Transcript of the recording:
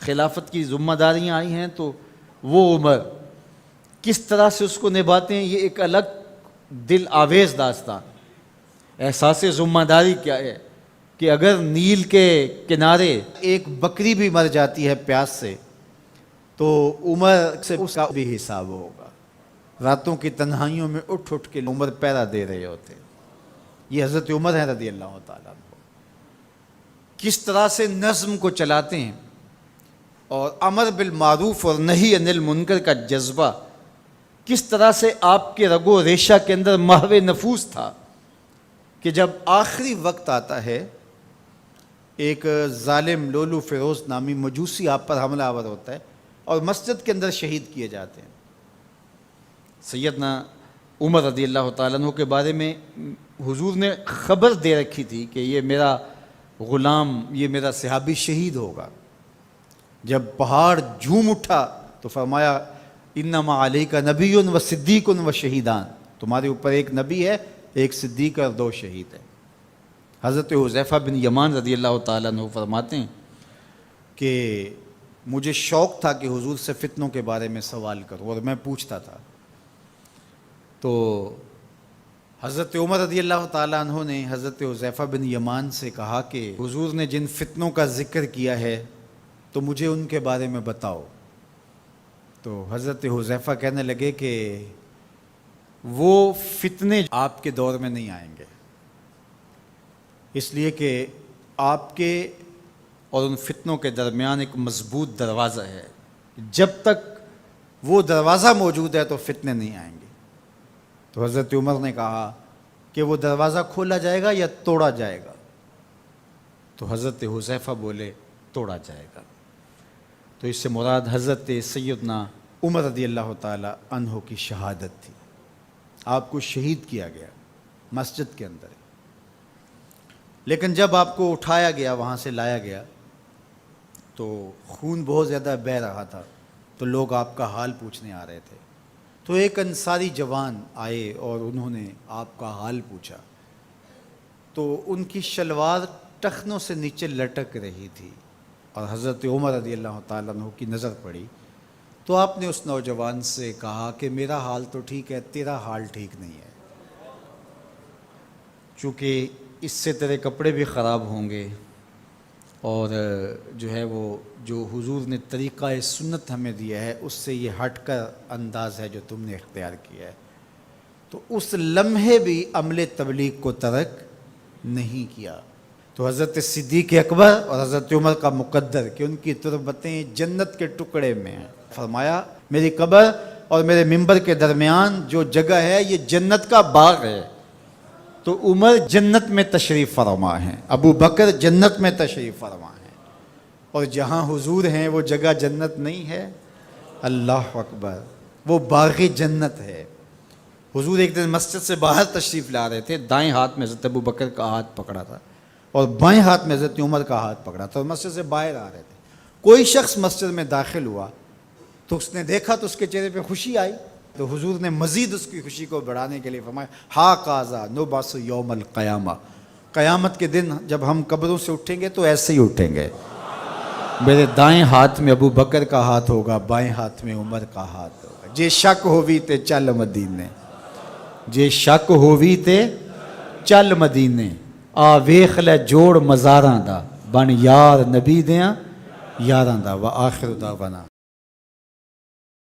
خلافت کی ذمہ داریاں آئی ہیں تو وہ عمر کس طرح سے اس کو نبھاتے ہیں، یہ ایک الگ دل آویز داستان۔ احساس ذمہ داری کیا ہے کہ اگر نیل کے کنارے ایک بکری بھی مر جاتی ہے پیاس سے تو عمر سے اس کا بھی حساب ہوگا۔ راتوں کی تنہائیوں میں اٹھ اٹھ کے عمر پہرا دے رہے ہوتے ہیں۔ یہ حضرت عمر ہے رضی اللہ تعالیٰ عنہ، کس طرح سے نظم کو چلاتے ہیں، اور امر بالمعروف اور نہی عن المنکر کا جذبہ کس طرح سے آپ کے رگ و ریشہ کے اندر محو نفوس تھا کہ جب آخری وقت آتا ہے ایک ظالم لولو فیروز نامی مجوسی آپ پر حملہ آور ہوتا ہے اور مسجد کے اندر شہید کیے جاتے ہیں۔ سیدنا عمر رضی اللہ تعالیٰ عنہ کے بارے میں حضور نے خبر دے رکھی تھی کہ یہ میرا غلام، یہ میرا صحابی شہید ہوگا۔ جب پہاڑ جھوم اٹھا تو فرمایا انما علیک نبی و صدیق و شہیدان، تمہارے اوپر ایک نبی ہے، ایک صدیق اور 2 شہید ہیں۔ حضرت حذیفہ بن یمان رضی اللہ تعالیٰ عنہ فرماتے ہیں کہ مجھے شوق تھا کہ حضور سے فتنوں کے بارے میں سوال کروں اور میں پوچھتا تھا، تو حضرت عمر رضی اللہ تعالیٰ عنہ نے حضرت حذیفہ بن یمان سے کہا کہ حضور نے جن فتنوں کا ذکر کیا ہے تو مجھے ان کے بارے میں بتاؤ۔ تو حضرت حذیفہ کہنے لگے کہ وہ فتنے آپ کے دور میں نہیں آئیں گے، اس لیے کہ آپ کے اور ان فتنوں کے درمیان ایک مضبوط دروازہ ہے، جب تک وہ دروازہ موجود ہے تو فتنے نہیں آئیں گے۔ تو حضرت عمر نے کہا کہ وہ دروازہ کھولا جائے گا یا توڑا جائے گا؟ تو حضرت حذیفہ بولے توڑا جائے گا۔ تو اس سے مراد حضرت سیدنا عمر رضی اللہ تعالی عنہ کی شہادت تھی۔ آپ کو شہید کیا گیا مسجد کے اندر، لیکن جب آپ کو اٹھایا گیا، وہاں سے لایا گیا تو خون بہت زیادہ بہہ رہا تھا، تو لوگ آپ کا حال پوچھنے آ رہے تھے۔ تو ایک انصاری جوان آئے اور انہوں نے آپ کا حال پوچھا، تو ان کی شلوار ٹخنوں سے نیچے لٹک رہی تھی اور حضرت عمر رضی اللہ تعالیٰ عنہ کی نظر پڑی تو آپ نے اس نوجوان سے کہا کہ میرا حال تو ٹھیک ہے، تیرا حال ٹھیک نہیں ہے، چونکہ اس سے تیرے کپڑے بھی خراب ہوں گے، اور جو ہے وہ جو حضور نے طریقہ سنت ہمیں دیا ہے اس سے یہ ہٹ کر انداز ہے جو تم نے اختیار کیا ہے۔ تو اس لمحے بھی عمل تبلیغ کو ترک نہیں کیا۔ تو حضرت صدیق اکبر اور حضرت عمر کا مقدر کہ ان کی تربتیں جنت کے ٹکڑے میں ہیں، فرمایا میری قبر اور میرے منبر کے درمیان جو جگہ ہے یہ جنت کا باغ ہے۔ تو عمر جنت میں تشریف فرما ہیں، ابو بکر جنت میں تشریف فرما ہیں، اور جہاں حضور ہیں وہ جگہ جنت نہیں ہے؟ اللہ اکبر، وہ باغ جنت ہے۔ حضور ایک دن مسجد سے باہر تشریف لا رہے تھے، دائیں ہاتھ میں حضرت ابو بکر کا ہاتھ پکڑا تھا اور بائیں ہاتھ میں حضرت عمر کا ہاتھ پکڑا تھا، اور مسجد سے باہر آ رہے تھے۔ کوئی شخص مسجد میں داخل ہوا تو اس نے دیکھا تو اس کے چہرے پہ خوشی آئی، تو حضور نے مزید اس کی خوشی کو بڑھانے کے لیے فرمایا ہا قاذا نبعث یوم القیامہ، قیامت کے دن جب ہم قبروں سے اٹھیں گے تو ایسے ہی اٹھیں گے، میرے دائیں ہاتھ میں ابو بکر کا ہاتھ ہوگا، بائیں ہاتھ میں عمر کا ہاتھ ہوگا۔ جے شک ہووی تے چل مدینے، جے شک ہووی تے چل مدینے، آ ویخ لے جوڑ مزاراں دا، بن یار نبی دیاں یاراں دا۔ وآخر دعوانا